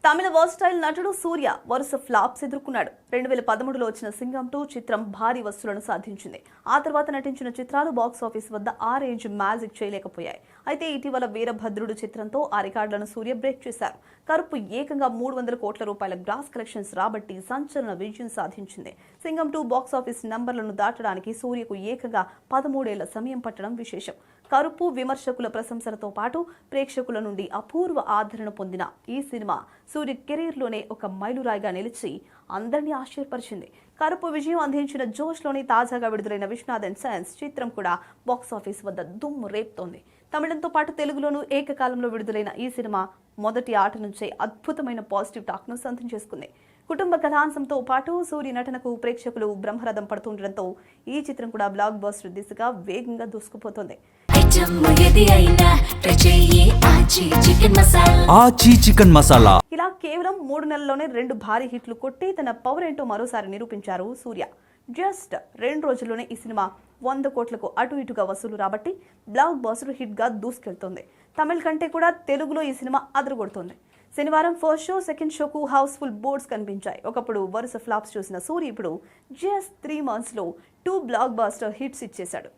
తమిళ versatile నటుడు సూర్య వరుస flops ఎదుర్కొన్నాడు. 2013లో వచ్చిన సింగం 2 చిత్రం భారీ వసూళ్లను సాధించింది. ఆ తర్వాత నటించిన చిత్రాలు బాక్సాఫీస్ వద్ద ఆ రేంజ్ మ్యాజిక్ చేయలేకపోయాయి. అయితే ఇటీవల వీరభద్రుడు చిత్రంతో ఆ రికార్డులను సూర్య బ్రేక్ చేశారు. కరుపు ఏకంగా 300 కోట్ల రూపాయల గ్రాస్ కలెక్షన్స్ రాబట్టి సంచలన విజయం సాధించింది. సింగం 2 బాక్సాఫీస్ నంబర్లను దాటడానికి సూర్యకు ఏకంగా 13 ఏళ్ల సమయం పట్టడం విశేషం. కరుపు విమర్శకుల ప్రశంసలతో పాటు ప్రేక్షకుల నుండి అపూర్వ ఆదరణ పొందిన ఈ సినిమా సూర్య కెరీర్లోనే ఒక మైలురాయిగా నిలిచి అందరినీ ఆశ్చర్యపరిచింది. కరుపు విజయం అందించిన జోష్లోని తాజాగా విడుదలైన విశ్వనాథ్ అండ్ సన్స్ చిత్రం కూడా బాక్సాఫీస్ వద్ద దుమ్ము రేపుతోంది. తమిళంతో పాటు తెలుగులోనూ ఏకకాలంలో విడుదలైన ఈ సినిమా మొదటి ఆట నుంచే అద్భుతమైన పాజిటివ్ టాక్ను సొంతం చేసుకుంది. కుటుంబ కథాంశంతో పాటు సూర్య నటనకు ప్రేక్షకులు బ్రహ్మరథం పడుతుండటంతో ఈ చిత్రం కూడా బ్లాక్ బస్టర్ దిశగా వేగంగా దూసుకుపోతోంది. ఇలా కేవలం 3 నెలల్లోనే 2 భారీ హిట్లు కొట్టి తన పవర్ ఏంటో మరోసారి నిరూపించారు సూర్య. జస్ట్ 2 రోజుల్లోనే ఈ సినిమా 100 కోట్లకు అటు ఇటుగా వసూలు రాబట్టి బ్లాక్ బస్టర్ హిట్ గా దూసుకెళ్తోంది. తమిళ కంటే కూడా తెలుగులో ఈ సినిమా అదరగొడుతోంది. శనివారం ఫస్ట్ షో, సెకండ్ షోకు హౌస్ఫుల్ బోర్డ్స్ కనిపించాయి. ఒకప్పుడు వరుస ఫ్లాప్స్ చూసిన సూర్య ఇప్పుడు జస్ట్ 3 మంత్స్ లో 2 బ్లాక్ బస్టర్ హిట్స్ ఇచ్చేశాడు.